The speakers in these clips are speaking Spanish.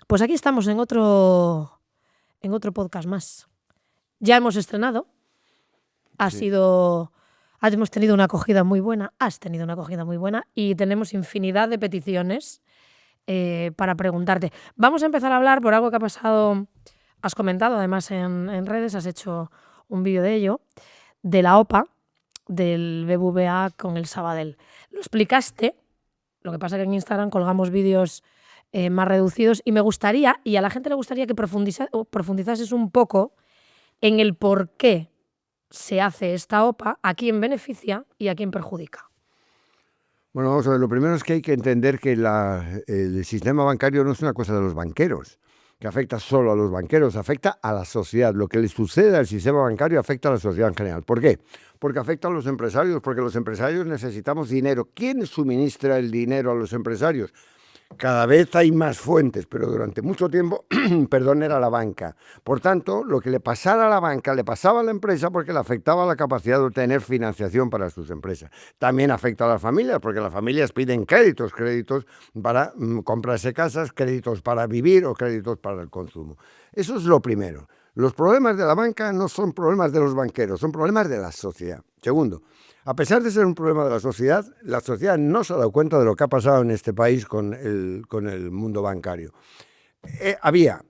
Pues aquí estamos en otro podcast más. Ya hemos estrenado. Sí. Hemos tenido una acogida muy buena. Has tenido una acogida muy buena y tenemos infinidad de peticiones para preguntarte. Vamos a empezar a hablar por algo que ha pasado. Has comentado además en redes, has hecho un vídeo de ello, de la OPA del BBVA con el Sabadell. Lo explicaste, lo que pasa que en Instagram colgamos vídeos más reducidos y me gustaría, y a la gente le gustaría que profundizases un poco en el por qué se hace esta OPA, a quién beneficia y a quién perjudica. Bueno, vamos a ver, lo primero es que hay que entender que el sistema bancario no es una cosa de los banqueros, que afecta solo a los banqueros, afecta a la sociedad. Lo que le sucede al sistema bancario afecta a la sociedad en general. ¿Por qué? Porque afecta a los empresarios, porque los empresarios necesitamos dinero. ¿Quién suministra el dinero a los empresarios? Cada vez hay más fuentes, pero durante mucho tiempo, era la banca. Por tanto, lo que le pasara a la banca le pasaba a la empresa porque le afectaba la capacidad de obtener financiación para sus empresas. También afecta a las familias, porque las familias piden créditos para comprarse casas, créditos para vivir o créditos para el consumo. Eso es lo primero. Los problemas de la banca no son problemas de los banqueros, son problemas de la sociedad. Segundo, a pesar de ser un problema de la sociedad no se ha dado cuenta de lo que ha pasado en este país con el mundo bancario. Había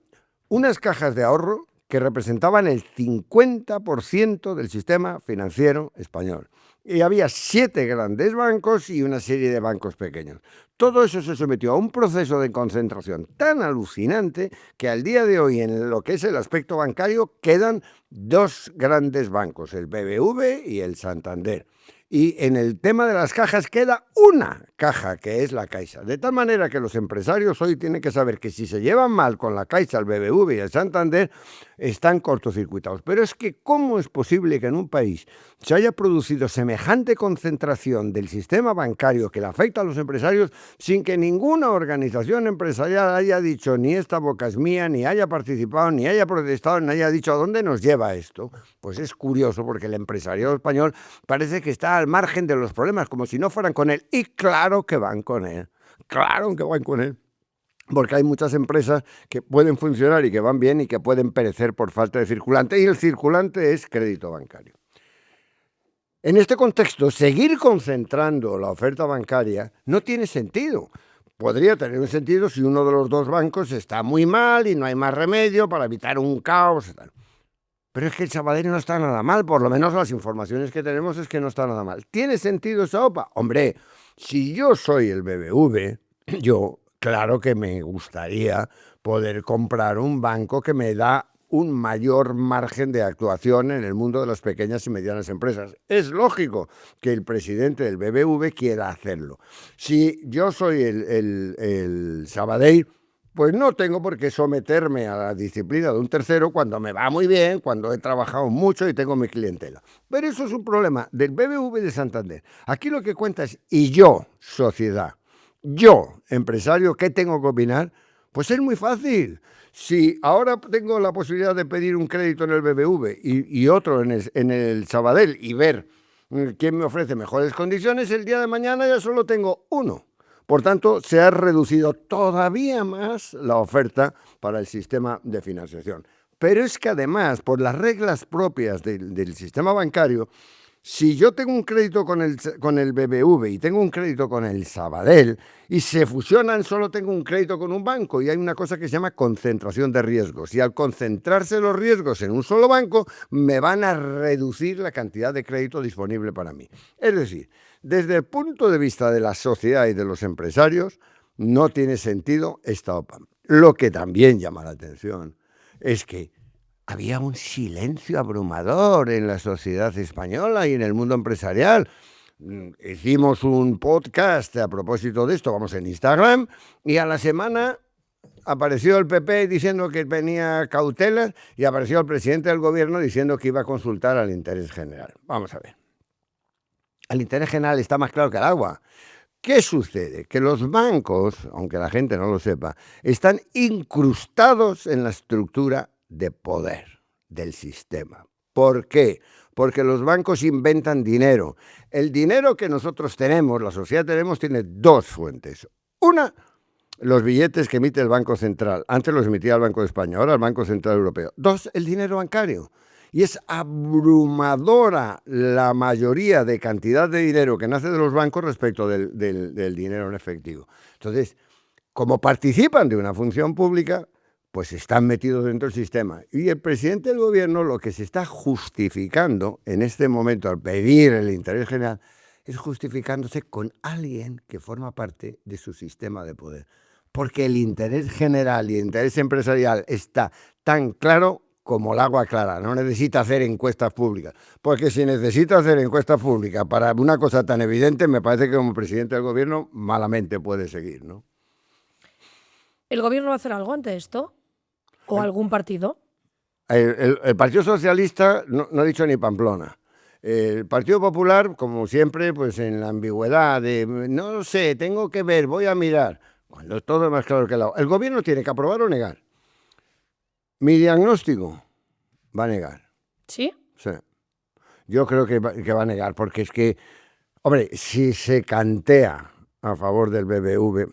unas cajas de ahorro que representaban el 50% del sistema financiero español. Y había 7 grandes bancos y una serie de bancos pequeños. Todo eso se sometió a un proceso de concentración tan alucinante que al día de hoy, en lo que es el aspecto bancario, quedan 2 grandes bancos, el BBV y el Santander. Y en el tema de las cajas queda una caja, que es la Caixa. De tal manera que los empresarios hoy tienen que saber que si se llevan mal con la Caixa, el BBV y el Santander, están cortocircuitados. Pero es que ¿cómo es posible que en un país se haya producido semejante concentración del sistema bancario que le afecta a los empresarios sin que ninguna organización empresarial haya dicho ni esta boca es mía, ni haya participado, ni haya protestado, ni haya dicho a dónde nos lleva esto? Pues es curioso porque el empresariado español parece que está al margen de los problemas, como si no fueran con él. Y claro que van con él. Claro que van con él. Porque hay muchas empresas que pueden funcionar y que van bien y que pueden perecer por falta de circulante. Y el circulante es crédito bancario. En este contexto, seguir concentrando la oferta bancaria no tiene sentido. Podría tener un sentido si uno de los 2 bancos está muy mal y no hay más remedio para evitar un caos y tal. Pero es que el Sabadell no está nada mal, por lo menos las informaciones que tenemos es que no está nada mal. ¿Tiene sentido esa OPA? Hombre, si yo soy el BBV, yo claro que me gustaría poder comprar un banco que me da un mayor margen de actuación en el mundo de las pequeñas y medianas empresas. Es lógico que el presidente del BBV quiera hacerlo. Si yo soy el Sabadell, pues no tengo por qué someterme a la disciplina de un tercero cuando me va muy bien, cuando he trabajado mucho y tengo mi clientela. Pero eso es un problema del BBV de Santander. Aquí lo que cuenta es, y yo, sociedad, yo, empresario, ¿qué tengo que opinar? Pues es muy fácil. Si ahora tengo la posibilidad de pedir un crédito en el BBV y otro en el Sabadell y ver quién me ofrece mejores condiciones, el día de mañana ya solo tengo uno. Por tanto, se ha reducido todavía más la oferta para el sistema de financiación. Pero es que además, por las reglas propias del sistema bancario, si yo tengo un crédito con el BBV y tengo un crédito con el Sabadell y se fusionan, solo tengo un crédito con un banco y hay una cosa que se llama concentración de riesgos. Y al concentrarse los riesgos en un solo banco, me van a reducir la cantidad de crédito disponible para mí. Es decir, desde el punto de vista de la sociedad y de los empresarios, no tiene sentido esta OPA. Lo que también llama la atención es que había un silencio abrumador en la sociedad española y en el mundo empresarial. Hicimos un podcast a propósito de esto, vamos en Instagram, y a la semana apareció el PP diciendo que tenía cautelas y apareció el presidente del gobierno diciendo que iba a consultar al interés general. Vamos a ver. El interés general está más claro que el agua. ¿Qué sucede? Que los bancos, aunque la gente no lo sepa, están incrustados en la estructura de poder del sistema. ¿Por qué? Porque los bancos inventan dinero. El dinero que nosotros tenemos, la sociedad tenemos, tiene 2 fuentes. Una los billetes que emite el Banco Central. Antes los emitía el Banco de España, ahora el Banco Central Europeo. 2, el dinero bancario. Y es abrumadora la mayoría de cantidad de dinero que nace de los bancos respecto del dinero en efectivo. Entonces, como participan de una función pública, pues están metidos dentro del sistema. Y el presidente del gobierno lo que se está justificando en este momento al pedir el interés general es justificándose con alguien que forma parte de su sistema de poder. Porque el interés general y el interés empresarial está tan claro como el agua clara, no necesita hacer encuestas públicas. Porque si necesita hacer encuestas públicas para una cosa tan evidente, me parece que como presidente del gobierno malamente puede seguir, ¿no? ¿El gobierno va a hacer algo ante esto? ¿O algún partido? El Partido Socialista no ha dicho ni Pamplona. El Partido Popular, como siempre, pues en la ambigüedad de no sé, tengo que ver, voy a mirar. Cuando todo es más claro que el agua. El gobierno tiene que aprobar o negar. Mi diagnóstico va a negar. ¿Sí? Sí. Yo creo que va a negar, porque es que, hombre, si se cantea a favor del BBV,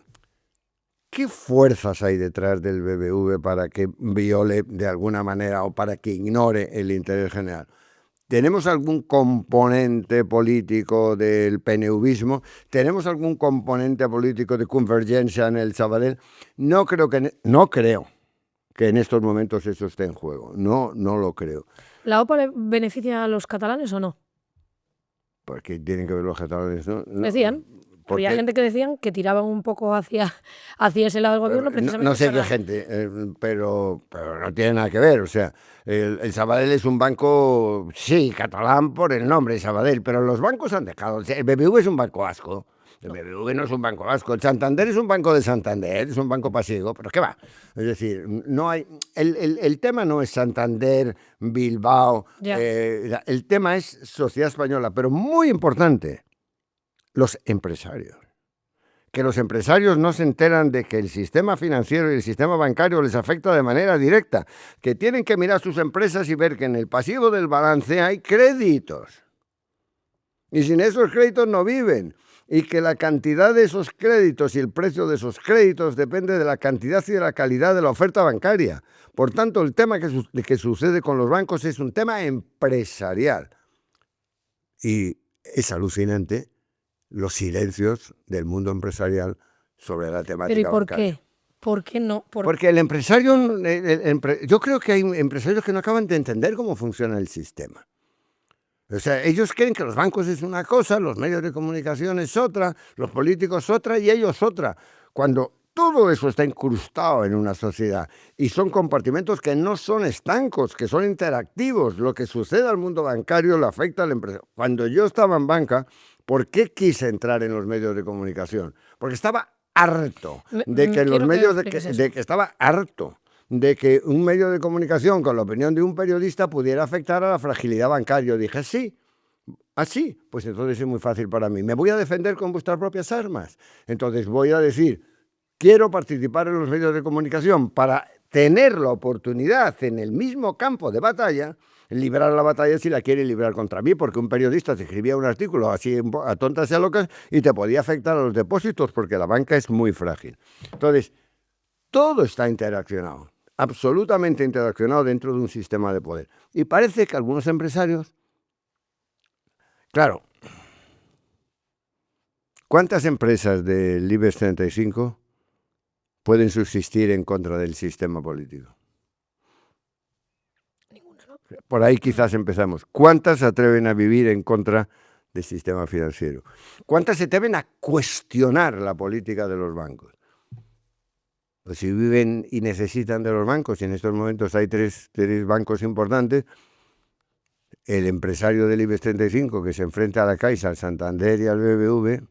¿qué fuerzas hay detrás del BBV para que viole de alguna manera o para que ignore el interés general? ¿Tenemos algún componente político del PNVismo? ¿Tenemos algún componente político de convergencia en el Sabadell? No creo que en estos momentos eso esté en juego. No lo creo. ¿La OPA le beneficia a los catalanes o no? Porque tienen que ver los catalanes, ¿no? Decían. Había gente que decían que tiraban un poco hacia ese lado del gobierno precisamente. No sé qué gente, pero no tiene nada que ver. O sea, el Sabadell es un banco, sí, catalán por el nombre Sabadell, pero los bancos han dejado. El BBV es un banco vasco. El BBV no es un banco vasco. El Santander es un banco de Santander, es un banco pasiego, pero ¿qué va? Es decir, no hay. El tema no es Santander, Bilbao. El tema es sociedad española, pero muy importante. Los empresarios. Que los empresarios no se enteran de que el sistema financiero y el sistema bancario les afecta de manera directa, que tienen que mirar sus empresas y ver que en el pasivo del balance hay créditos. Y sin esos créditos no viven. Y que la cantidad de esos créditos y el precio de esos créditos depende de la cantidad y de la calidad de la oferta bancaria. Por tanto, el tema que sucede con los bancos es un tema empresarial. Y es alucinante los silencios del mundo empresarial sobre la temática. ¿Pero y por bancaria. qué? ¿Por qué no? Porque el empresario, yo creo que hay empresarios que no acaban de entender cómo funciona el sistema. O sea, ellos creen que los bancos es una cosa, los medios de comunicación es otra, los políticos otra y ellos otra. Cuando todo eso está incrustado en una sociedad y son compartimentos que no son estancos, que son interactivos. Lo que sucede al mundo bancario le afecta al empresario. Cuando yo estaba en banca, ¿por qué quise entrar en los medios de comunicación? Porque estaba harto de que los medios estaba harto de que un medio de comunicación con la opinión de un periodista pudiera afectar a la fragilidad bancaria. Yo dije, sí, así, pues entonces es muy fácil para mí. Me voy a defender con vuestras propias armas. Entonces voy a decir, quiero participar en los medios de comunicación para tener la oportunidad en el mismo campo de batalla, librar la batalla si la quiere librar contra mí, porque un periodista te escribía un artículo así a tontas y a locas y te podía afectar a los depósitos porque la banca es muy frágil. Entonces, todo está interaccionado, absolutamente interaccionado dentro de un sistema de poder. Y parece que algunos empresarios, claro, ¿cuántas empresas del IBEX 35 pueden subsistir en contra del sistema político? Por ahí quizás empezamos. ¿Cuántas se atreven a vivir en contra del sistema financiero? ¿Cuántas se atreven a cuestionar la política de los bancos? Pues si viven y necesitan de los bancos, y en estos momentos hay tres bancos importantes, el empresario del IBEX 35 que se enfrenta a la Caixa, al Santander y al BBV,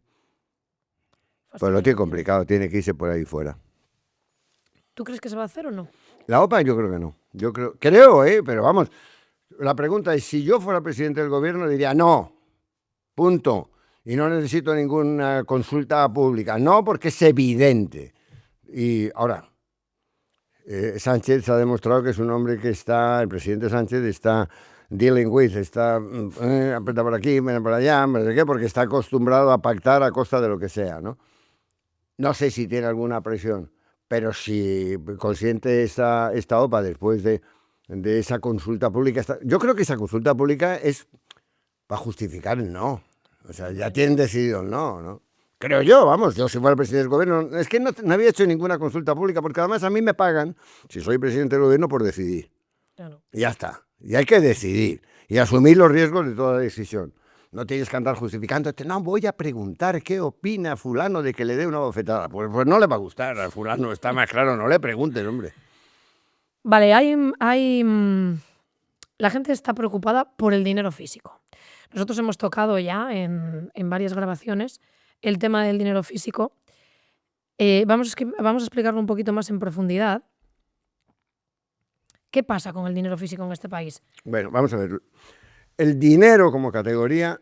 pues lo tiene complicado, tiene que irse por ahí fuera. ¿Tú crees que se va a hacer o no? La OPA yo creo que no. Yo creo, pero vamos, la pregunta es, si yo fuera presidente del gobierno diría no, punto, y no necesito ninguna consulta pública. No, porque es evidente. Y ahora, Sánchez ha demostrado que es un hombre que el presidente Sánchez está dealing with, está aprieta por aquí, por allá, no sé qué, porque está acostumbrado a pactar a costa de lo que sea, ¿no? No sé si tiene alguna presión, pero si consiente esta OPA después de esa consulta pública, yo creo que esa consulta pública es para justificar el no. O sea, ya tienen decidido el no, ¿no? Creo yo, vamos, yo si fuera el presidente del gobierno, es que no había hecho ninguna consulta pública, porque además a mí me pagan, si soy presidente del gobierno, por decidir. Claro. Y ya está. Y hay que decidir y asumir los riesgos de toda decisión. No tienes que andar justificándote, no, voy a preguntar qué opina fulano de que le dé una bofetada. Pues no le va a gustar a fulano, está más claro, no le preguntes, hombre. Vale, la gente está preocupada por el dinero físico. Nosotros hemos tocado ya en varias grabaciones el tema del dinero físico. Vamos a explicarlo un poquito más en profundidad. ¿Qué pasa con el dinero físico en este país? Bueno, vamos a ver. El dinero como categoría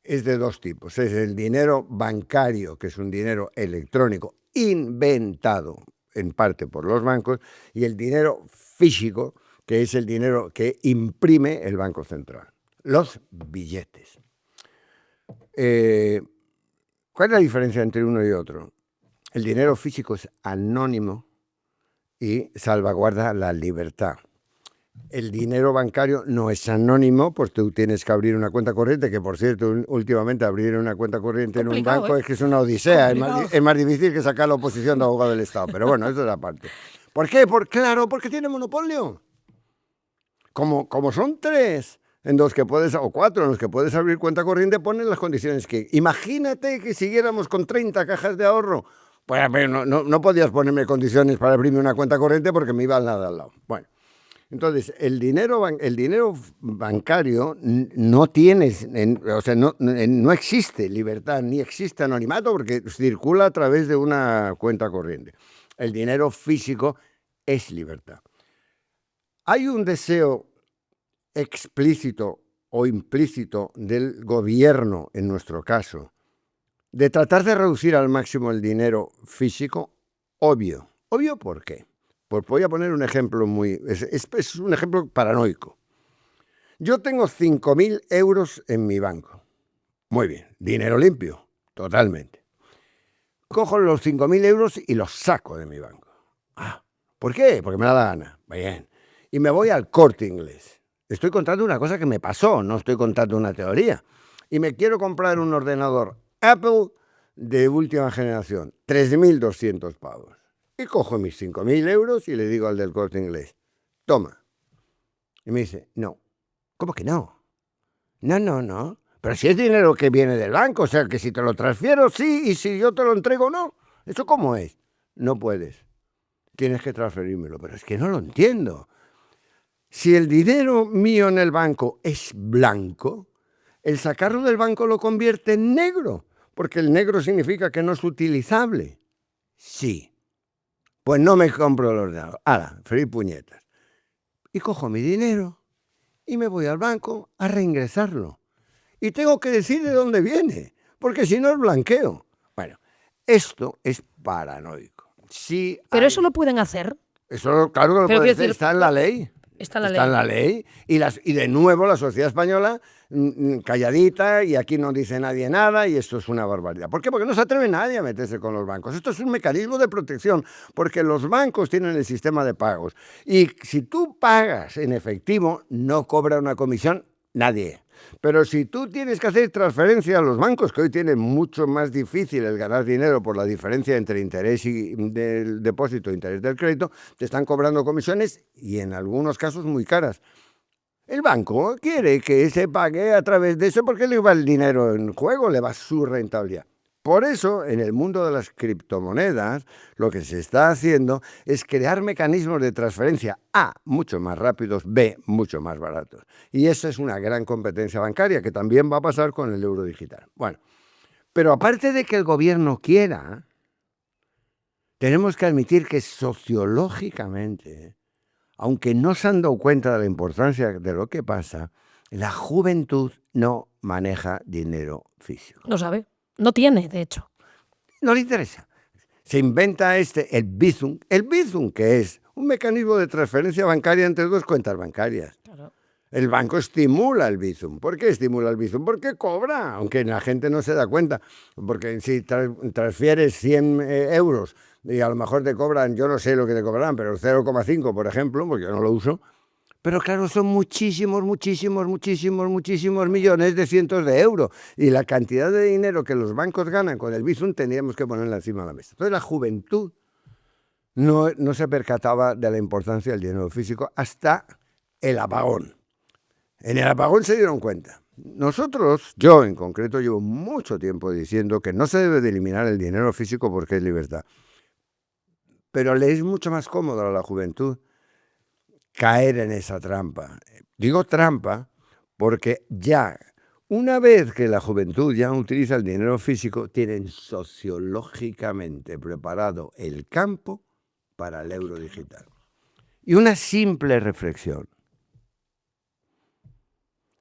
es de dos tipos. Es el dinero bancario, que es un dinero electrónico inventado en parte por los bancos, y el dinero físico, que es el dinero que imprime el Banco Central. Los billetes. ¿Cuál es la diferencia entre uno y otro? El dinero físico es anónimo y salvaguarda la libertad. El dinero bancario no es anónimo, pues tú tienes que abrir una cuenta corriente, que por cierto, últimamente abrir una cuenta corriente en un banco es que es una odisea, es más difícil que sacar la oposición de abogado del Estado, pero bueno, eso es aparte. ¿Por qué? Claro, porque tiene monopolio. Como son 3 en los que puedes, o 4 en los que puedes abrir cuenta corriente, ponen las condiciones que... Imagínate que siguiéramos con 30 cajas de ahorro. Pues no podías ponerme condiciones para abrirme una cuenta corriente porque me iba al nada al lado. Bueno. Entonces, el dinero bancario no tiene, no existe libertad ni existe anonimato porque circula a través de una cuenta corriente. El dinero físico es libertad. Hay un deseo explícito o implícito del gobierno, en nuestro caso, de tratar de reducir al máximo el dinero físico, obvio. ¿Obvio por qué? Pues voy a poner un ejemplo es un ejemplo paranoico. Yo tengo 5.000 euros en mi banco. Muy bien, dinero limpio, totalmente. Cojo los 5.000 euros y los saco de mi banco. ¿Por qué? Porque me da la gana. Bien. Y me voy al Corte Inglés. Estoy contando una cosa que me pasó, no estoy contando una teoría. Y me quiero comprar un ordenador Apple de última generación, 3.200 pavos. Y cojo mis 5.000 euros y le digo al del Corte Inglés, toma. Y me dice, no. ¿Cómo que no? No. Pero si es dinero que viene del banco, o sea, que si te lo transfiero, sí, y si yo te lo entrego, no. ¿Eso cómo es? No puedes. Tienes que transferírmelo, pero es que no lo entiendo. Si el dinero mío en el banco es blanco, el sacarlo del banco lo convierte en negro, porque el negro significa que no es utilizable. Sí. Pues no me compro el ordenador. Feliz puñetas. Y cojo mi dinero y me voy al banco a reingresarlo. Y tengo que decir de dónde viene, porque si no es blanqueo. Bueno, esto es paranoico. Sí, pero eso lo pueden hacer. Eso claro que lo pueden hacer, está en la ley. Está en la ley. Y de nuevo la sociedad española calladita y aquí no dice nadie nada y esto es una barbaridad. ¿Por qué? Porque no se atreve nadie a meterse con los bancos. Esto es un mecanismo de protección porque los bancos tienen el sistema de pagos y si tú pagas en efectivo no cobra una comisión nadie. Pero si tú tienes que hacer transferencia a los bancos, que hoy tienen mucho más difícil el ganar dinero por la diferencia entre interés del depósito e interés del crédito, te están cobrando comisiones y en algunos casos muy caras. El banco quiere que se pague a través de eso porque le va el dinero en juego, le va su rentabilidad. Por eso, en el mundo de las criptomonedas, lo que se está haciendo es crear mecanismos de transferencia A, mucho más rápidos, B, mucho más baratos. Y esa es una gran competencia bancaria que también va a pasar con el euro digital. Bueno, pero aparte de que el gobierno quiera, tenemos que admitir que sociológicamente, aunque no se han dado cuenta de la importancia de lo que pasa, la juventud no maneja dinero físico. No sabe. No tiene, de hecho. No le interesa. Se inventa el Bizum. El Bizum, que es un mecanismo de transferencia bancaria entre dos cuentas bancarias. Claro. El banco estimula el Bizum. ¿Por qué estimula el Bizum? Porque cobra, aunque la gente no se da cuenta. Porque si transfieres 100 euros y a lo mejor te cobran, yo no sé lo que te cobrarán, pero 0,5, por ejemplo, porque yo no lo uso. Pero claro, son muchísimos millones de cientos de euros. Y la cantidad de dinero que los bancos ganan con el Bizum tendríamos que ponerla encima de la mesa. Entonces la juventud no se percataba de la importancia del dinero físico hasta el apagón. En el apagón se dieron cuenta. Nosotros, yo en concreto, llevo mucho tiempo diciendo que no se debe de eliminar el dinero físico porque es libertad. Pero le es mucho más cómodo a la juventud caer en esa trampa. Digo trampa porque ya, una vez que la juventud ya utiliza el dinero físico, tienen sociológicamente preparado el campo para el euro digital. Y una simple reflexión.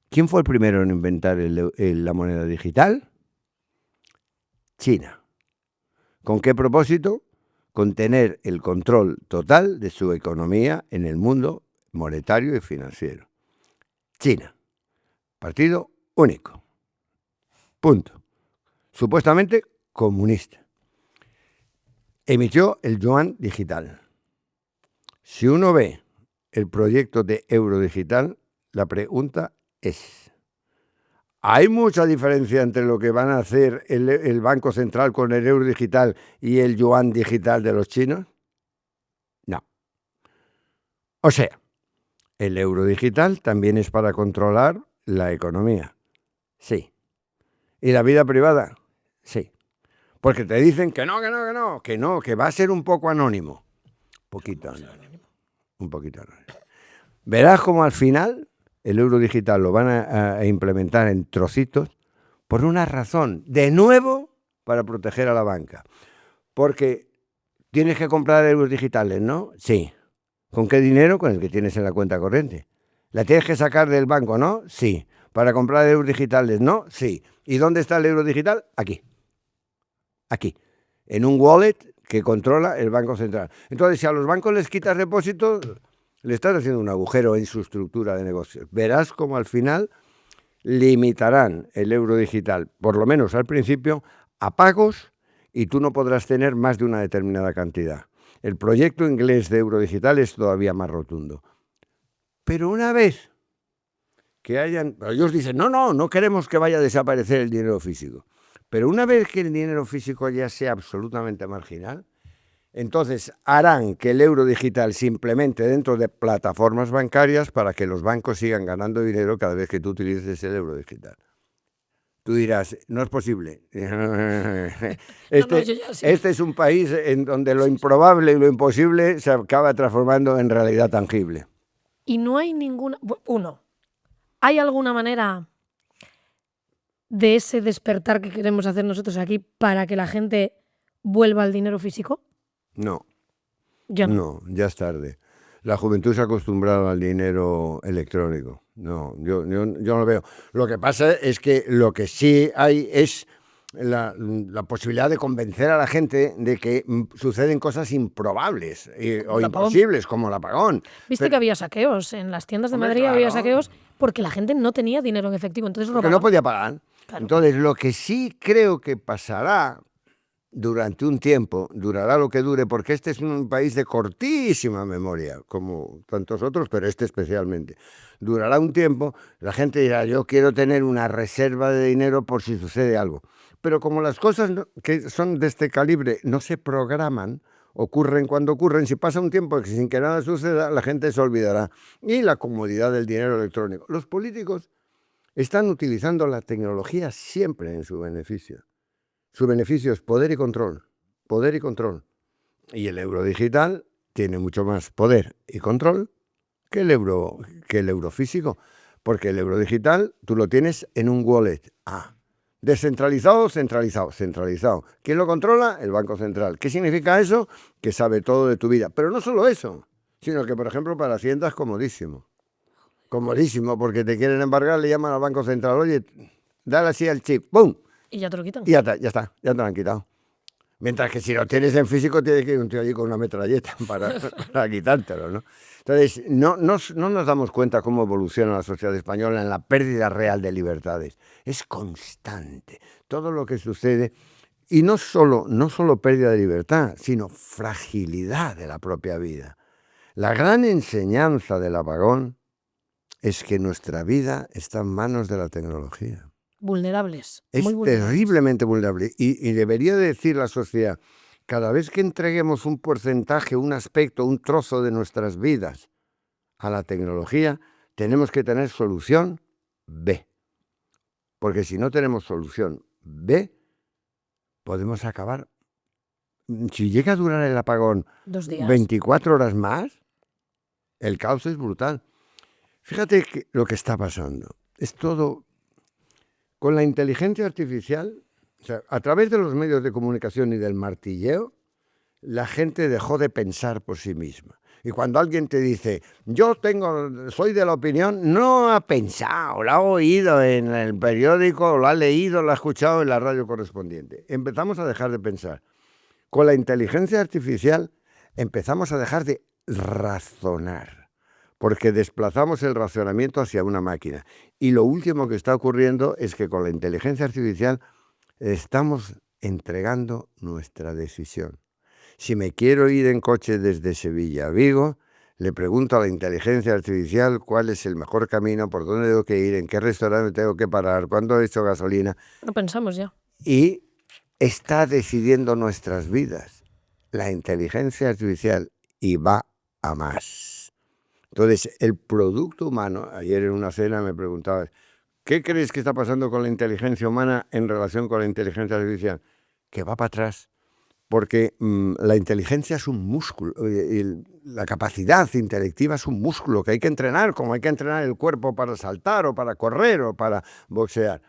¿Quién fue el primero en inventar la moneda digital? China. ¿Con qué propósito? Con tener el control total de su economía en el mundo monetario y financiero. China. Partido único. Punto. Supuestamente comunista. Emitió el yuan digital. Si uno ve el proyecto de euro digital, la pregunta es: ¿hay mucha diferencia entre lo que van a hacer el Banco Central con el euro digital y el yuan digital de los chinos? No. O sea, el euro digital también es para controlar la economía. Sí. ¿Y la vida privada? Sí. Porque te dicen que no, que va a ser un poco anónimo. Un poquito anónimo. Verás como al final el euro digital lo van a implementar en trocitos por una razón, de nuevo, para proteger a la banca. Porque tienes que comprar euros digitales, ¿no? Sí. ¿Con qué dinero? Con el que tienes en la cuenta corriente. ¿La tienes que sacar del banco, no? Sí. ¿Para comprar euros digitales, no? Sí. ¿Y dónde está el euro digital? Aquí. Aquí. En un wallet que controla el Banco Central. Entonces, si a los bancos les quitas depósitos, le estás haciendo un agujero en su estructura de negocios. Verás cómo al final limitarán el euro digital, por lo menos al principio, a pagos, y tú no podrás tener más de una determinada cantidad. El proyecto inglés de euro digital es todavía más rotundo. Pero una vez que ellos dicen, no queremos que vaya a desaparecer el dinero físico. Pero una vez que el dinero físico ya sea absolutamente marginal, entonces harán que el euro digital se implemente dentro de plataformas bancarias para que los bancos sigan ganando dinero cada vez que tú utilices el euro digital. Tú dirás, no es posible. Este es un país en donde lo improbable y lo imposible se acaba transformando en realidad tangible. Y no hay ¿hay alguna manera de ese despertar que queremos hacer nosotros aquí para que la gente vuelva al dinero físico? No. Ya no. No, ya es tarde. La juventud se ha acostumbrado al dinero electrónico. No, yo no lo veo. Lo que pasa es que lo que sí hay es la posibilidad de convencer a la gente de que suceden cosas improbables o imposibles, como el apagón. Viste que había saqueos en las tiendas de Madrid, claro. Había saqueos porque la gente no tenía dinero en efectivo, entonces robaban. Porque no podía pagar. Claro. Entonces, lo que sí creo que pasará durante un tiempo, durará lo que dure, porque este es un país de cortísima memoria, como tantos otros, pero este especialmente. Durará un tiempo, la gente dirá, yo quiero tener una reserva de dinero por si sucede algo. Pero como las cosas que son de este calibre no se programan, ocurren cuando ocurren, si pasa un tiempo sin que nada suceda, la gente se olvidará. Y la comodidad del dinero electrónico. Los políticos están utilizando la tecnología siempre en su beneficio. Su beneficio es poder y control. Poder y control. Y el euro digital tiene mucho más poder y control que el euro físico. Porque el euro digital tú lo tienes en un wallet. Descentralizado, centralizado. ¿Quién lo controla? El Banco Central. ¿Qué significa eso? Que sabe todo de tu vida. Pero no solo eso, sino que, por ejemplo, para Hacienda es comodísimo. Comodísimo, porque te quieren embargar, le llaman al Banco Central, oye, dale así al chip, ¡pum! Y ya te lo quitan. Y ya está, ya te lo han quitado. Mientras que si lo tienes en físico, tiene que ir un tío allí con una metralleta para quitártelo, ¿no? Entonces, no nos damos cuenta cómo evoluciona la sociedad española en la pérdida real de libertades. Es constante. Todo lo que sucede, y no solo pérdida de libertad, sino fragilidad de la propia vida. La gran enseñanza del apagón es que nuestra vida está en manos de la tecnología. Vulnerables. Es muy vulnerables. terriblemente vulnerable. Y debería decir la sociedad, cada vez que entreguemos un porcentaje, un aspecto, un trozo de nuestras vidas a la tecnología, tenemos que tener solución B. Porque si no tenemos solución B, podemos acabar. Si llega a durar el apagón 2 días. 24 horas más, el caos es brutal. Fíjate que lo que está pasando. Es todo. Con la inteligencia artificial, o sea, a través de los medios de comunicación y del martilleo, la gente dejó de pensar por sí misma. Y cuando alguien te dice, soy de la opinión, no ha pensado, lo ha oído en el periódico, lo ha leído, lo ha escuchado en la radio correspondiente. Empezamos a dejar de pensar. Con la inteligencia artificial empezamos a dejar de razonar, porque desplazamos el razonamiento hacia una máquina. Y lo último que está ocurriendo es que con la inteligencia artificial estamos entregando nuestra decisión. Si me quiero ir en coche desde Sevilla a Vigo, le pregunto a la inteligencia artificial cuál es el mejor camino, por dónde tengo que ir, en qué restaurante tengo que parar, cuándo he hecho gasolina. Lo pensamos ya. Y está decidiendo nuestras vidas. La inteligencia artificial, y va a más. Entonces, el producto humano, ayer en una cena me preguntaba, ¿qué crees que está pasando con la inteligencia humana en relación con la inteligencia artificial? Que va para atrás, porque la inteligencia es un músculo, la capacidad intelectiva es un músculo que hay que entrenar, como hay que entrenar el cuerpo para saltar o para correr o para boxear.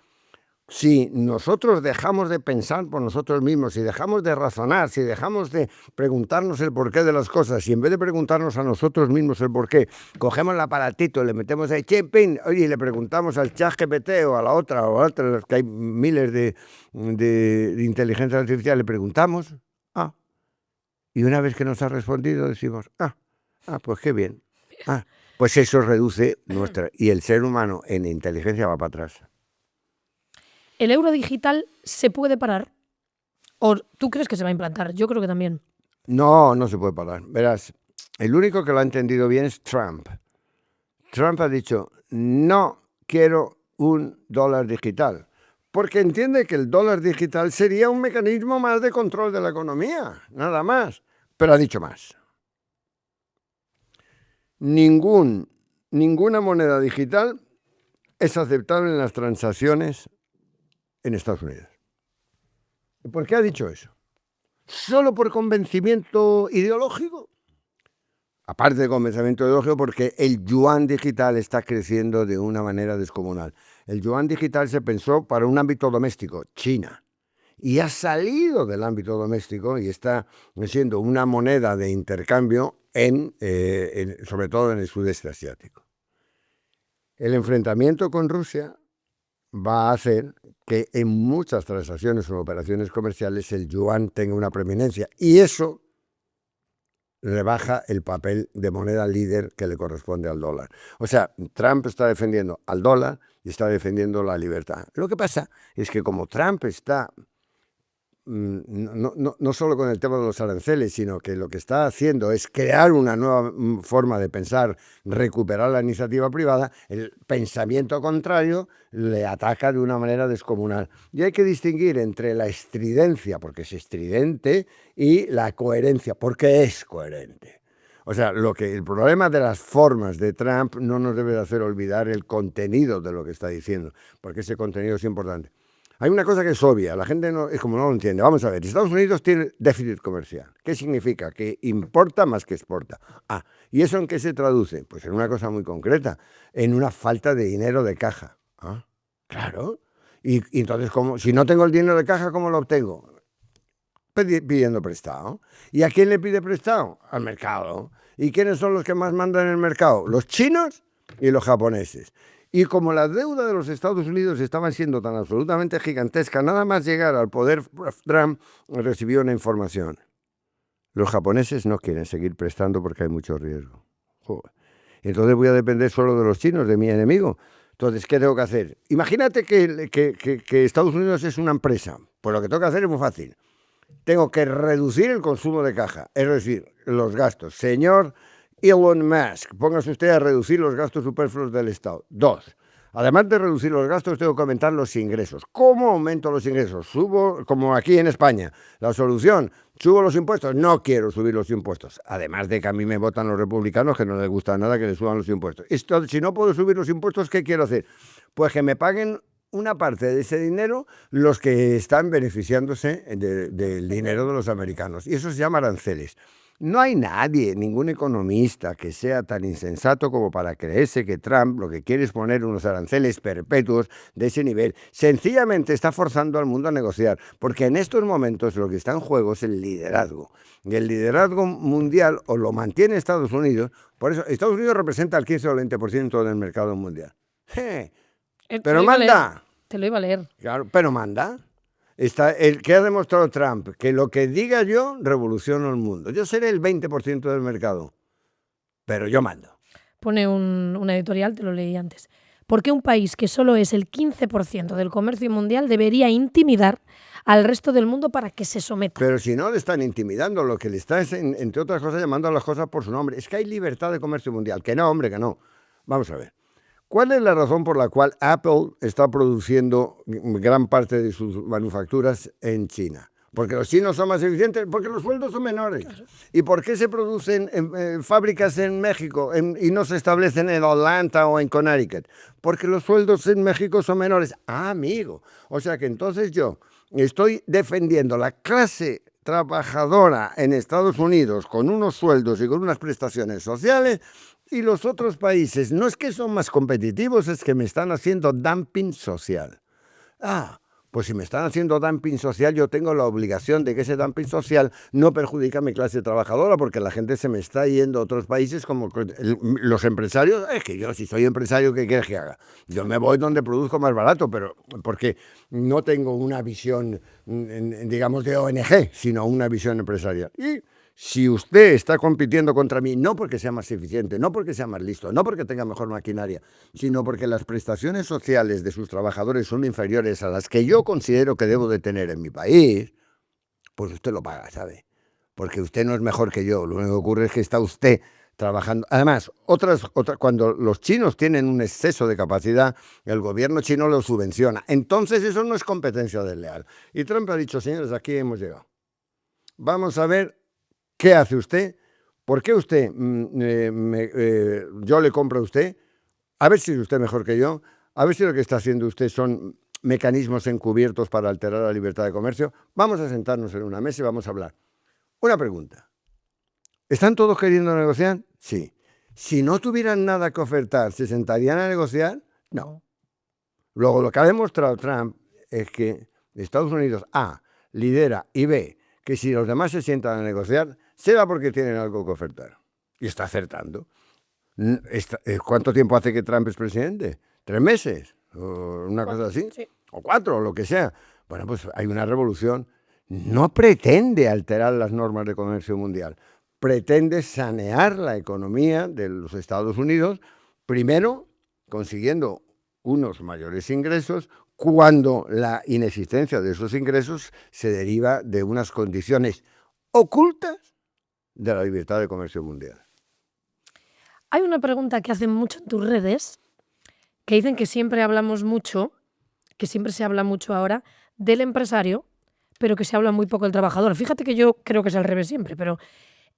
Si nosotros dejamos de pensar por nosotros mismos, si dejamos de razonar, si dejamos de preguntarnos el porqué de las cosas, y en vez de preguntarnos a nosotros mismos el porqué, cogemos el aparatito, le metemos ahí chimping, y le preguntamos al ChatGPT o a la otra, que hay miles de inteligencia artificial, le preguntamos, y una vez que nos ha respondido decimos, pues qué bien, pues eso reduce y el ser humano en inteligencia va para atrás. ¿El euro digital se puede parar? ¿O tú crees que se va a implantar? Yo creo que también. No se puede parar. Verás, el único que lo ha entendido bien es Trump. Trump ha dicho, no quiero un dólar digital, porque entiende que el dólar digital sería un mecanismo más de control de la economía, nada más. Pero ha dicho más. Ninguna moneda digital es aceptable en las transacciones en Estados Unidos. ¿Por qué ha dicho eso? ¿Solo por convencimiento ideológico? Aparte de convencimiento ideológico, porque el yuan digital está creciendo de una manera descomunal. El yuan digital se pensó para un ámbito doméstico, China, y ha salido del ámbito doméstico y está siendo una moneda de intercambio sobre todo en el sudeste asiático. El enfrentamiento con Rusia va a hacer que en muchas transacciones o operaciones comerciales el yuan tenga una preeminencia, y eso rebaja el papel de moneda líder que le corresponde al dólar. O sea, Trump está defendiendo al dólar y está defendiendo la libertad. Lo que pasa es que como Trump está no solo con el tema de los aranceles, sino que lo que está haciendo es crear una nueva forma de pensar, recuperar la iniciativa privada, el pensamiento contrario le ataca de una manera descomunal. Y hay que distinguir entre la estridencia, porque es estridente, y la coherencia, porque es coherente. O sea, el problema de las formas de Trump no nos debe de hacer olvidar el contenido de lo que está diciendo, porque ese contenido es importante. Hay una cosa que es obvia, la gente no lo entiende. Vamos a ver, Estados Unidos tiene déficit comercial. ¿Qué significa? Que importa más que exporta. ¿Y eso en qué se traduce? Pues en una cosa muy concreta, en una falta de dinero de caja. Claro. Y entonces, si no tengo el dinero de caja, ¿cómo lo obtengo? Pidiendo prestado. ¿Y a quién le pide prestado? Al mercado. ¿Y quiénes son los que más mandan en el mercado? Los chinos y los japoneses. Y como la deuda de los Estados Unidos estaba siendo tan absolutamente gigantesca, nada más llegar al poder, Trump recibió una información. Los japoneses no quieren seguir prestando porque hay mucho riesgo. Joder. Entonces voy a depender solo de los chinos, de mi enemigo. Entonces, ¿qué tengo que hacer? Imagínate que Estados Unidos es una empresa. Pues lo que tengo que hacer es muy fácil. Tengo que reducir el consumo de caja, es decir, los gastos. Señor Elon Musk, póngase usted a reducir los gastos superfluos del Estado. 2. Además de reducir los gastos, tengo que aumentar los ingresos. ¿Cómo aumento los ingresos? Subo, como aquí en España. La solución, ¿subo los impuestos? No quiero subir los impuestos. Además de que a mí me votan los republicanos, que no les gusta nada que les suban los impuestos. Esto, si no puedo subir los impuestos, ¿qué quiero hacer? Pues que me paguen una parte de ese dinero los que están beneficiándose del dinero de los americanos. Y eso se llama aranceles. No hay nadie, ningún economista que sea tan insensato como para creerse que Trump lo que quiere es poner unos aranceles perpetuos de ese nivel. Sencillamente está forzando al mundo a negociar, porque en estos momentos lo que está en juego es el liderazgo. Y el liderazgo mundial o lo mantiene Estados Unidos, por eso Estados Unidos representa el 15 o el 20% del mercado mundial. Pero manda. Te lo iba a leer. Claro, pero manda. Está el que ha demostrado Trump, que lo que diga yo revoluciona el mundo. Yo seré el 20% del mercado, pero yo mando. Pone una editorial, te lo leí antes. ¿Por qué un país que solo es el 15% del comercio mundial debería intimidar al resto del mundo para que se someta? Pero si no le están intimidando, lo que le está es, entre otras cosas, llamando a las cosas por su nombre. Es que hay libertad de comercio mundial. Que no, hombre, que no. Vamos a ver. ¿Cuál es la razón por la cual Apple está produciendo gran parte de sus manufacturas en China? Porque los chinos son más eficientes, porque los sueldos son menores. Claro. ¿Y por qué se producen fábricas en México y no se establecen en Atlanta o en Connecticut? Porque los sueldos en México son menores. Ah, amigo. O sea que entonces yo estoy defendiendo la clase trabajadora en Estados Unidos con unos sueldos y con unas prestaciones sociales. Y los otros países, no es que son más competitivos, es que me están haciendo dumping social. Pues si me están haciendo dumping social, yo tengo la obligación de que ese dumping social no perjudique a mi clase trabajadora, porque la gente se me está yendo a otros países como los empresarios. Es que yo, si soy empresario, ¿qué quieres que haga? Yo me voy donde produzco más barato, pero porque no tengo una visión, digamos, de ONG, sino una visión empresarial. Y si usted está compitiendo contra mí, no porque sea más eficiente, no porque sea más listo, no porque tenga mejor maquinaria, sino porque las prestaciones sociales de sus trabajadores son inferiores a las que yo considero que debo de tener en mi país, pues usted lo paga, ¿sabe? Porque usted no es mejor que yo, lo único que ocurre es que está usted trabajando. Además, cuando los chinos tienen un exceso de capacidad, el gobierno chino lo subvenciona. Entonces eso no es competencia desleal. Y Trump ha dicho, señores, aquí hemos llegado. Vamos a ver ¿qué hace usted? ¿Por qué usted, yo le compro a usted? A ver si es usted mejor que yo. A ver si lo que está haciendo usted son mecanismos encubiertos para alterar la libertad de comercio. Vamos a sentarnos en una mesa y vamos a hablar. Una pregunta. ¿Están todos queriendo negociar? Sí. Si no tuvieran nada que ofertar, ¿se sentarían a negociar? No. Luego, lo que ha demostrado Trump es que Estados Unidos, A, lidera y B, que si los demás se sientan a negociar, será porque tienen algo que ofertar. Y está acertando. ¿Cuánto tiempo hace que Trump es presidente? ¿3 meses? ¿O una cosa así? Sí. ¿O 4? O lo que sea. Bueno, pues hay una revolución. No pretende alterar las normas de comercio mundial. Pretende sanear la economía de los Estados Unidos, primero consiguiendo unos mayores ingresos, cuando la inexistencia de esos ingresos se deriva de unas condiciones ocultas de la libertad de comercio mundial. Hay una pregunta que hacen mucho en tus redes, que dicen que siempre hablamos mucho, que siempre se habla mucho ahora del empresario, pero que se habla muy poco del trabajador. Fíjate que yo creo que es al revés siempre, pero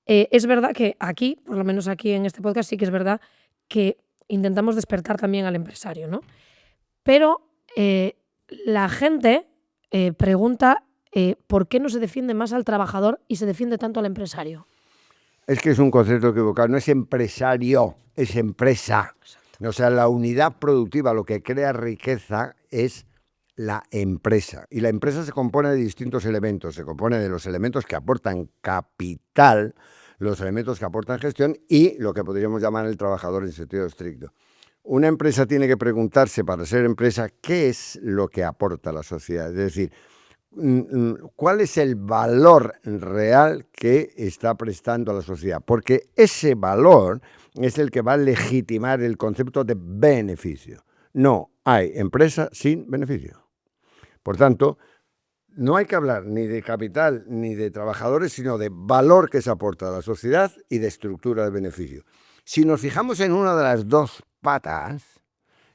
es verdad que aquí, por lo menos aquí en este podcast, sí que es verdad que intentamos despertar también al empresario, ¿no? Pero la gente pregunta por qué no se defiende más al trabajador y se defiende tanto al empresario. Es que es un concepto equivocado, no es empresario, es empresa. Exacto. O sea, la unidad productiva, lo que crea riqueza es la empresa. Y la empresa se compone de distintos elementos, se compone de los elementos que aportan capital, los elementos que aportan gestión y lo que podríamos llamar el trabajador en sentido estricto. una empresa tiene que preguntarse para ser empresa qué es lo que aporta a la sociedad. Es decir, ¿cuál es el valor real que está prestando a la sociedad? Porque ese valor es el que va a legitimar el concepto de beneficio. No hay empresa sin beneficio. Por tanto, no hay que hablar ni de capital ni de trabajadores, sino de valor que se aporta a la sociedad y de estructura de beneficio. Si nos fijamos en una de las dos patas,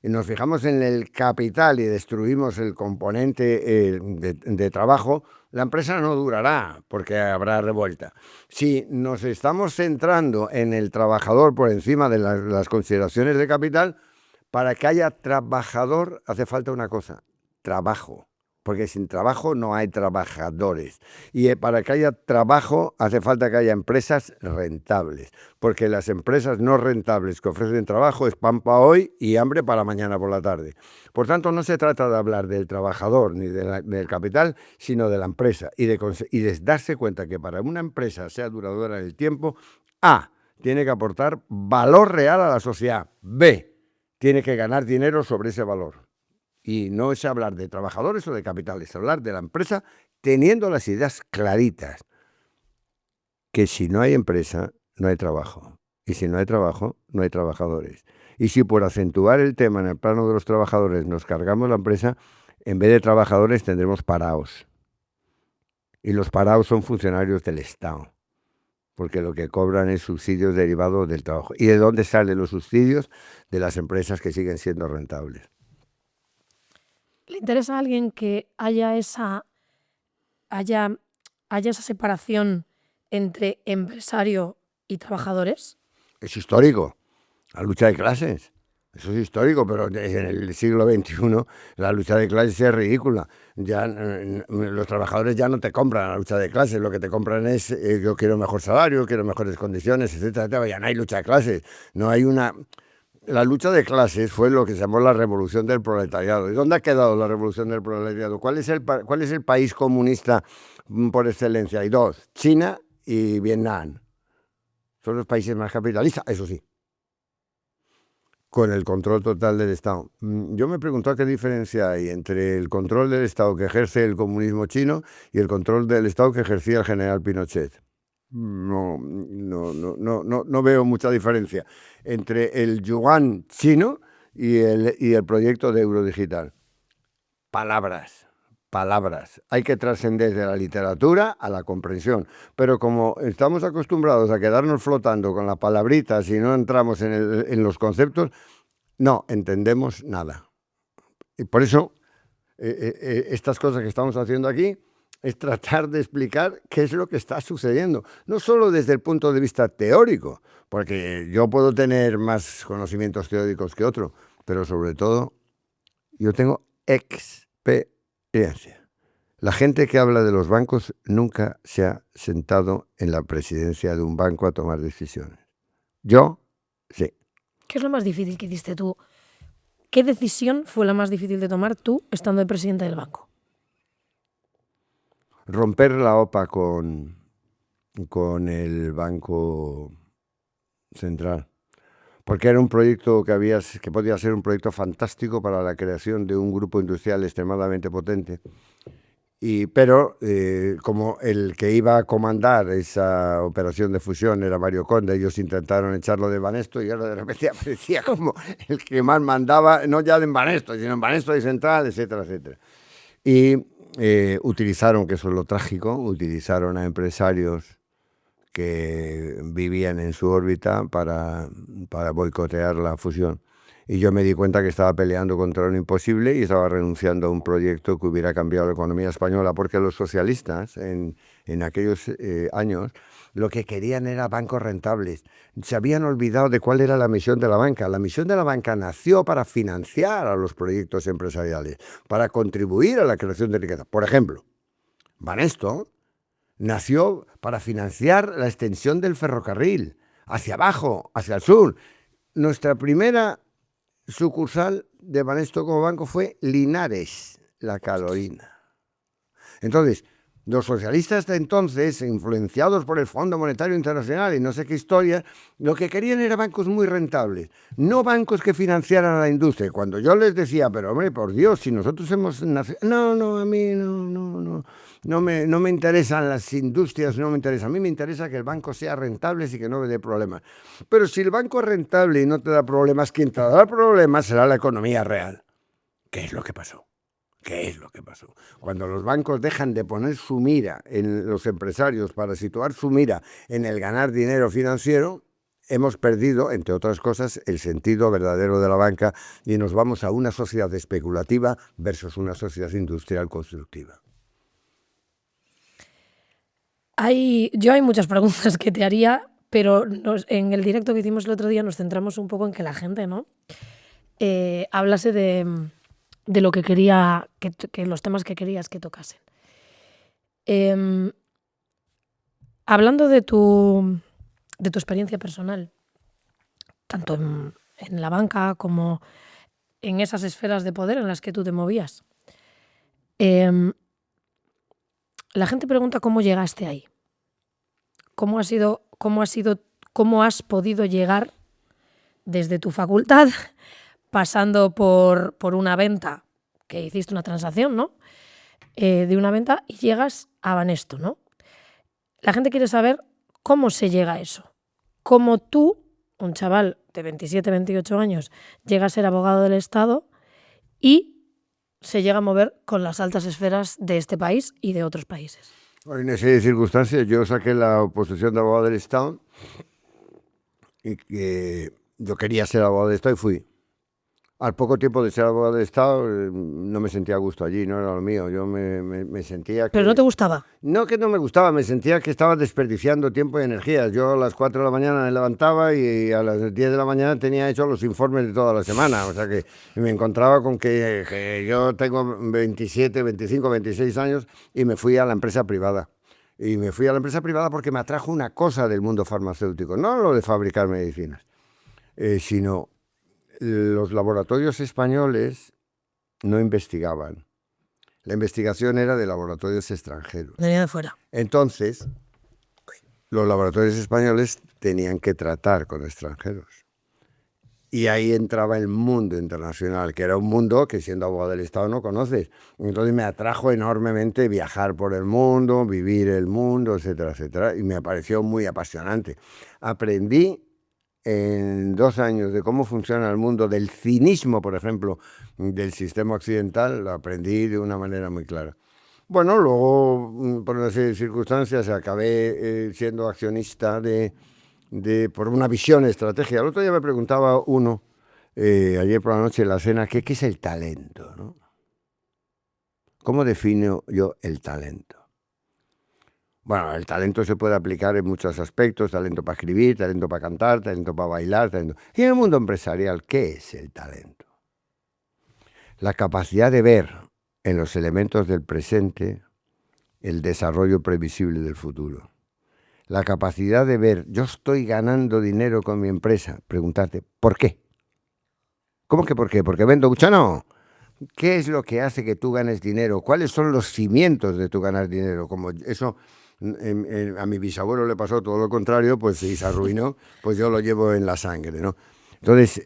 y nos fijamos en el capital y destruimos el componente de trabajo, la empresa no durará porque habrá revuelta. Si nos estamos centrando en el trabajador por encima de las consideraciones de capital, para que haya trabajador hace falta una cosa: trabajo. Porque sin trabajo no hay trabajadores. Y para que haya trabajo hace falta que haya empresas rentables. Porque las empresas no rentables que ofrecen trabajo es pan para hoy y hambre para mañana por la tarde. Por tanto, no se trata de hablar del trabajador ni del capital, sino de la empresa. Y de darse cuenta que para una empresa sea duradera en el tiempo, A, tiene que aportar valor real a la sociedad. B, tiene que ganar dinero sobre ese valor. Y no es hablar de trabajadores o de capital, es hablar de la empresa teniendo las ideas claritas. Que si no hay empresa, no hay trabajo. Y si no hay trabajo, no hay trabajadores. Y si por acentuar el tema en el plano de los trabajadores nos cargamos la empresa, en vez de trabajadores tendremos parados. Y los parados son funcionarios del Estado, porque lo que cobran es subsidios derivados del trabajo. ¿Y de dónde salen los subsidios? De las empresas que siguen siendo rentables. ¿Le interesa a alguien que haya esa separación entre empresario y trabajadores? Es histórico, la lucha de clases. Eso es histórico, pero en el siglo XXI la lucha de clases es ridícula. Ya los trabajadores ya no te compran la lucha de clases, lo que te compran es yo quiero mejor salario, quiero mejores condiciones, etcétera, etcétera. Ya no hay lucha de clases, no hay una... La lucha de clases fue lo que se llamó la revolución del proletariado. ¿Y dónde ha quedado la revolución del proletariado? ¿Cuál es el país comunista por excelencia? Hay dos: China y Vietnam. Son los países más capitalistas, eso sí, con el control total del Estado. Yo me preguntaba qué diferencia hay entre el control del Estado que ejerce el comunismo chino y el control del Estado que ejercía el general Pinochet. No veo mucha diferencia entre el yuan chino y el proyecto de euro digital. Palabras. Hay que trascender de la literatura a la comprensión. Pero como estamos acostumbrados a quedarnos flotando con las palabritas y no entramos en los conceptos, no entendemos nada. Y por eso estas cosas que estamos haciendo aquí es tratar de explicar qué es lo que está sucediendo. No solo desde el punto de vista teórico, porque yo puedo tener más conocimientos teóricos que otro, pero sobre todo yo tengo experiencia. La gente que habla de los bancos nunca se ha sentado en la presidencia de un banco a tomar decisiones. Yo, sí. ¿Qué es lo más difícil que hiciste tú? ¿Qué decisión fue la más difícil de tomar tú estando de presidente del banco? Romper la OPA con el Banco Central. Porque era un proyecto que podía ser un proyecto fantástico para la creación de un grupo industrial extremadamente potente. Pero como el que iba a comandar esa operación de fusión era Mario Conde, ellos intentaron echarlo de Banesto y ahora de repente aparecía como el que más mandaba, no ya de Banesto, sino en Banesto y Central, etcétera, etcétera. Y utilizaron, que eso es lo trágico, utilizaron a empresarios que vivían en su órbita para boicotear la fusión. Y yo me di cuenta que estaba peleando contra un imposible y estaba renunciando a un proyecto que hubiera cambiado la economía española, porque los socialistas en aquellos años lo que querían era bancos rentables. Se habían olvidado de cuál era la misión de la banca. La misión de la banca nació para financiar a los proyectos empresariales, para contribuir a la creación de riqueza. Por ejemplo, Banesto nació para financiar la extensión del ferrocarril hacia abajo, hacia el sur. Nuestra primera sucursal de Banesto como banco fue Linares, La Carolina. Entonces, Los socialistas de entonces, influenciados por el Fondo Monetario Internacional y no sé qué historia, lo que querían eran bancos muy rentables, no bancos que financiaran a la industria. Cuando yo les decía, pero hombre, por Dios, si nosotros hemos nacido... No, a mí no me interesan las industrias, no me interesa. A mí me interesa que el banco sea rentable y que no me dé problemas. Pero si el banco es rentable y no te da problemas, quien te da problemas será la economía real. ¿Qué es lo que pasó? ¿Qué es lo que pasó? Cuando los bancos dejan de poner su mira en los empresarios para situar su mira en el ganar dinero financiero, hemos perdido, entre otras cosas, el sentido verdadero de la banca y nos vamos a una sociedad especulativa versus una sociedad industrial constructiva. Hay muchas preguntas que te haría, pero en el directo que hicimos el otro día nos centramos un poco en que la gente, ¿no? Hablase de lo que quería, que los temas que querías que tocasen. Hablando de tu experiencia personal, tanto en la banca como en esas esferas de poder en las que tú te movías, la gente pregunta cómo llegaste ahí. ¿Cómo has podido llegar desde tu facultad, pasando por una venta, que hiciste una transacción, ¿no? De una venta y llegas a Banesto, ¿no? La gente quiere saber cómo se llega a eso. Cómo tú, un chaval de 27, 28 años, llega a ser abogado del Estado y se llega a mover con las altas esferas de este país y de otros países. En una serie de circunstancias, yo saqué la oposición de abogado del Estado y que yo quería ser abogado del Estado y fui. Al poco tiempo de ser abogado del Estado, no me sentía a gusto allí, no era lo mío. Yo me sentía que... ¿Pero no te gustaba? No que no me gustaba, me sentía que estaba desperdiciando tiempo y energías. Yo a las 4 de la mañana me levantaba y a las 10 de la mañana tenía hechos los informes de toda la semana. O sea que me encontraba con que yo tengo 27, 25, 26 años y me fui a la empresa privada. Y me fui a la empresa privada porque me atrajo una cosa del mundo farmacéutico, no lo de fabricar medicinas, sino los laboratorios españoles no investigaban. La investigación era de laboratorios extranjeros. Venía de fuera. Entonces, los laboratorios españoles tenían que tratar con extranjeros. Y ahí entraba el mundo internacional, que era un mundo que siendo abogado del Estado no conoces. Entonces me atrajo enormemente viajar por el mundo, vivir el mundo, etcétera, etcétera. Y me pareció muy apasionante. Aprendí en 2 años de cómo funciona el mundo, del cinismo, por ejemplo, del sistema occidental, lo aprendí de una manera muy clara. Bueno, luego, por una serie de circunstancias, acabé siendo accionista por una visión estratégica. El otro día me preguntaba uno, ayer por la noche en la cena, ¿qué es el talento, ¿no? ¿Cómo defino yo el talento? Bueno, el talento se puede aplicar en muchos aspectos, talento para escribir, talento para cantar, talento para bailar, talento... Y en el mundo empresarial, ¿qué es el talento? La capacidad de ver en los elementos del presente el desarrollo previsible del futuro. La capacidad de ver, yo estoy ganando dinero con mi empresa, preguntarte, ¿por qué? ¿Cómo que por qué? ¿Porque vendo mucho? No. ¿Qué es lo que hace que tú ganes dinero? ¿Cuáles son los cimientos de tu ganar dinero? Como eso... a mi bisabuelo le pasó todo lo contrario, pues se arruinó, pues yo lo llevo en la sangre, ¿no? Entonces,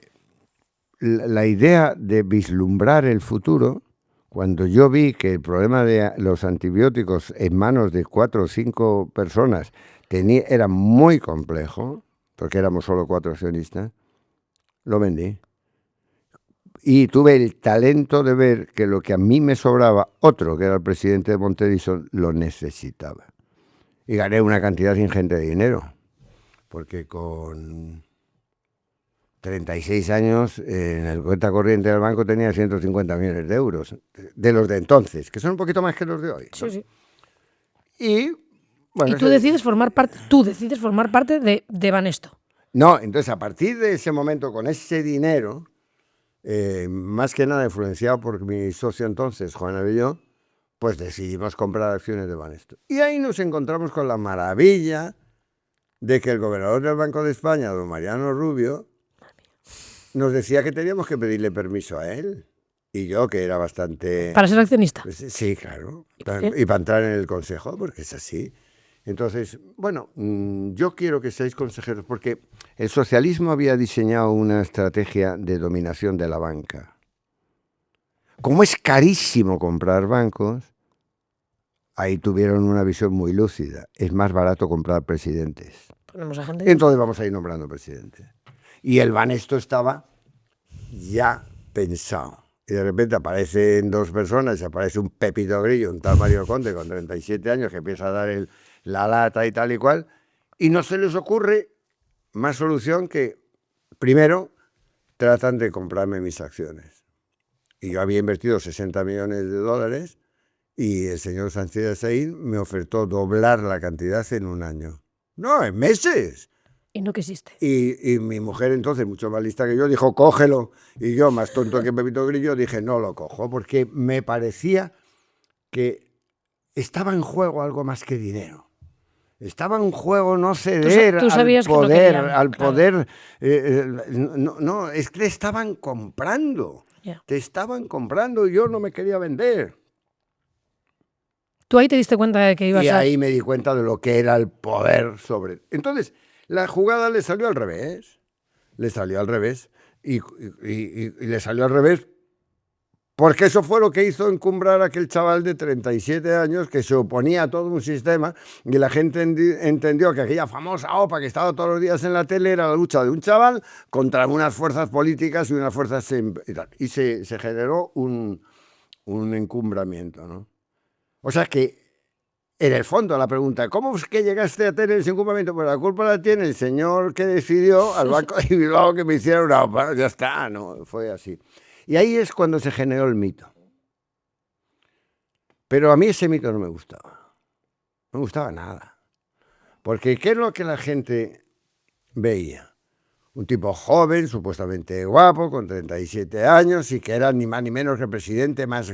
la idea de vislumbrar el futuro, cuando yo vi que el problema de los antibióticos en manos de 4 o 5 personas era muy complejo, porque éramos solo 4 accionistas, lo vendí. Y tuve el talento de ver que lo que a mí me sobraba, otro, que era el presidente de Montedison, lo necesitaba. Y gané una cantidad ingente de dinero, porque con 36 años en el cuenta corriente del banco tenía 150 millones de euros, de los de entonces, que son un poquito más que los de hoy, ¿no? Sí. Y, bueno, y tú decides formar parte de Banesto. No, entonces a partir de ese momento, con ese dinero, más que nada influenciado por mi socio entonces, Juan Avelló, pues decidimos comprar acciones de Banesto. Y ahí nos encontramos con la maravilla de que el gobernador del Banco de España, don Mariano Rubio, nos decía que teníamos que pedirle permiso a él. Y yo, que era bastante... Para ser accionista. Pues, sí, claro. Bien. Y para entrar en el consejo, porque es así. Entonces, bueno, yo quiero que seáis consejeros, porque el socialismo había diseñado una estrategia de dominación de la banca. Como es carísimo comprar bancos, ahí tuvieron una visión muy lúcida. Es más barato comprar presidentes. Ponemos a gente. Entonces vamos a ir nombrando presidentes. Y el Banesto estaba ya pensado. Y de repente aparecen dos personas, y aparece un Pepito Grillo, un tal Mario Conde con 37 años que empieza a dar la lata y tal y cual, y no se les ocurre más solución que, primero, tratan de comprarme mis acciones. Y yo había invertido 60 millones de dólares y el señor Sánchez de Sahín me ofertó doblar la cantidad en un año. No, en meses. Y no quisiste. Y mi mujer, entonces, mucho más lista que yo, dijo, cógelo. Y yo, más tonto que Pepito Grillo, dije, no lo cojo, porque me parecía que estaba en juego algo más que dinero. Estaba en juego no ceder Tú sabías al poder, que no querían, al claro. poder. No, es que te estaban comprando. Yeah. Te estaban comprando y yo no me quería vender. Tú ahí te diste cuenta de que ibas Y a... ahí me di cuenta de lo que era el poder sobre... Entonces, la jugada le salió al revés. Le salió al revés. Y le salió al revés porque eso fue lo que hizo encumbrar a aquel chaval de 37 años que se oponía a todo un sistema y la gente entendió que aquella famosa OPA que estaba todos los días en la tele era la lucha de un chaval contra unas fuerzas políticas y unas fuerzas... Y se generó un encumbramiento, ¿no? O sea que, en el fondo, la pregunta, ¿cómo es que llegaste a tener ese encumbramiento? Pues la culpa la tiene el señor que decidió al Banco de Bilbao que me hiciera una OPA. Ya está, no, fue así. Y ahí es cuando se generó el mito. Pero a mí ese mito no me gustaba. No me gustaba nada. Porque ¿qué es lo que la gente veía? Un tipo joven, supuestamente guapo, con 37 años y que era ni más ni menos que el presidente más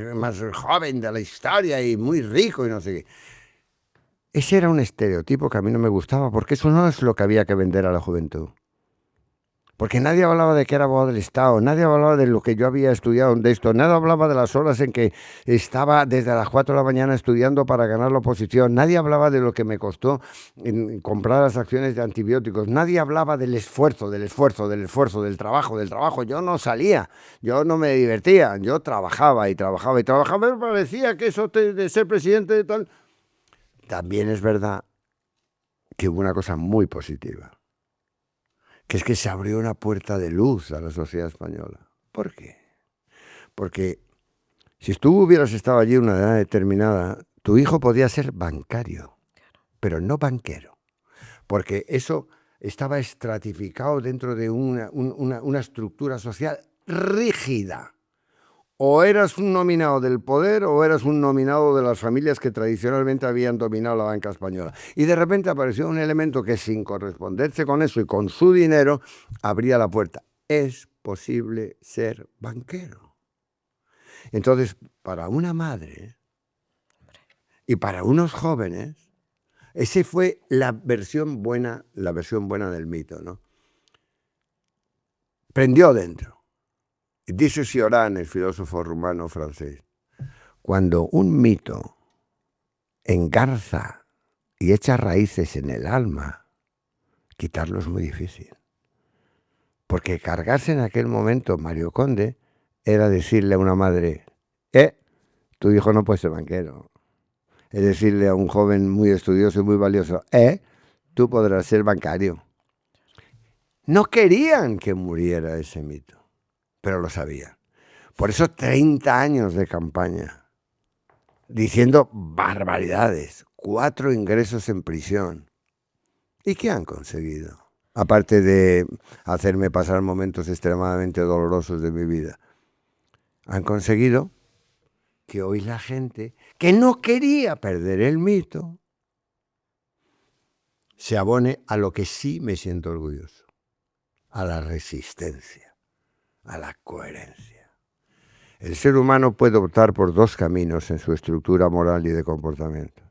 joven de la historia y muy rico y no sé qué. Ese era un estereotipo que a mí no me gustaba porque eso no es lo que había que vender a la juventud. Porque nadie hablaba de que era abogado del Estado, nadie hablaba de lo que yo había estudiado de esto, nadie hablaba de las horas en que estaba desde las 4 de la mañana estudiando para ganar la oposición, nadie hablaba de lo que me costó comprar las acciones de antibióticos, nadie hablaba del esfuerzo, del trabajo. Yo no salía, yo no me divertía, yo trabajaba, pero parecía que eso de ser presidente de tal... También es verdad que hubo una cosa muy positiva, que es que se abrió una puerta de luz a la sociedad española. ¿Por qué? Porque si tú hubieras estado allí a una edad determinada, tu hijo podía ser bancario, pero no banquero, porque eso estaba estratificado dentro de una estructura social rígida. O eras un nominado del poder o eras un nominado de las familias que tradicionalmente habían dominado la banca española. Y de repente apareció un elemento que, sin corresponderse con eso y con su dinero, abría la puerta. Es posible ser banquero. Entonces, para una madre y para unos jóvenes, esa fue la versión buena del mito, ¿no? Prendió dentro. Dice Cioran, el filósofo rumano francés, cuando un mito engarza y echa raíces en el alma, quitarlo es muy difícil. Porque cargarse en aquel momento Mario Conde era decirle a una madre, tu hijo no puede ser banquero. Es decirle a un joven muy estudioso y muy valioso, tú podrás ser bancario. No querían que muriera ese mito, pero lo sabían. Por eso 30 años de campaña, diciendo barbaridades, 4 ingresos en prisión. ¿Y qué han conseguido? Aparte de hacerme pasar momentos extremadamente dolorosos de mi vida. Han conseguido que hoy la gente, que no quería perder el mito, se abone a lo que sí me siento orgulloso, a la resistencia, a la coherencia. El ser humano puede optar por 2 caminos en su estructura moral y de comportamiento.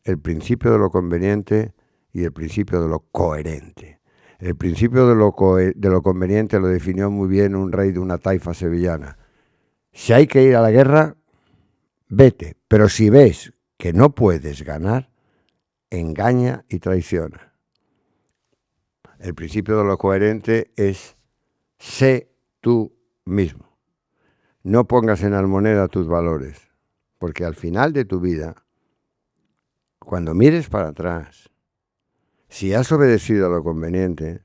El principio de lo conveniente y el principio de lo coherente. El principio de lo conveniente lo definió muy bien un rey de una taifa sevillana. Si hay que ir a la guerra, vete. Pero si ves que no puedes ganar, engaña y traiciona. El principio de lo coherente es sé tú mismo. No pongas en almoneda tus valores, porque al final de tu vida, cuando mires para atrás, si has obedecido a lo conveniente,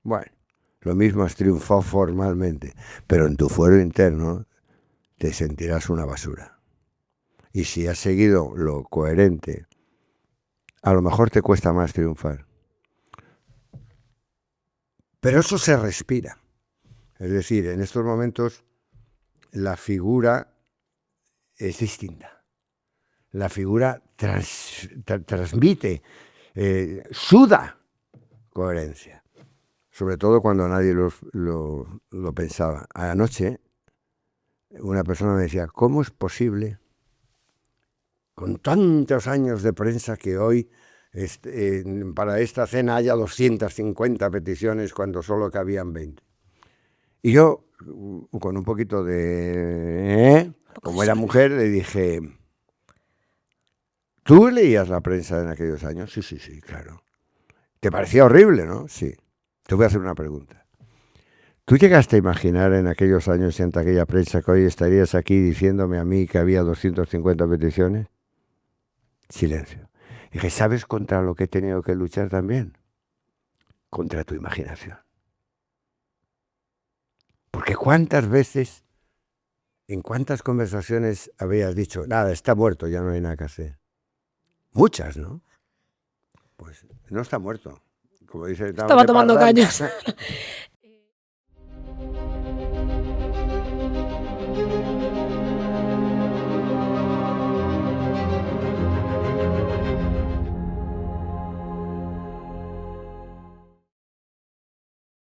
bueno, lo mismo has triunfado formalmente, pero en tu fuero interno te sentirás una basura. Y si has seguido lo coherente, a lo mejor te cuesta más triunfar. Pero eso se respira. Es decir, en estos momentos la figura es distinta. La figura transmite, suda coherencia. Sobre todo cuando nadie lo pensaba. Anoche una persona me decía, ¿cómo es posible, con tantos años de prensa, que hoy para esta cena haya 250 peticiones cuando solo cabían 20? Y yo, con un poquito de... como era mujer, le dije, ¿tú leías la prensa en aquellos años? Sí, claro. ¿Te parecía horrible, no? Sí. Te voy a hacer una pregunta. ¿Tú llegaste a imaginar en aquellos años y ante aquella prensa que hoy estarías aquí diciéndome a mí que había 250 peticiones? Silencio. Y dije, ¿sabes contra lo que he tenido que luchar también? Contra tu imaginación. Porque ¿cuántas veces, en cuántas conversaciones habías dicho, nada, está muerto, ya no hay nada que hacer? Muchas, ¿no? Pues no está muerto. Como dice, estaba tomando cañas.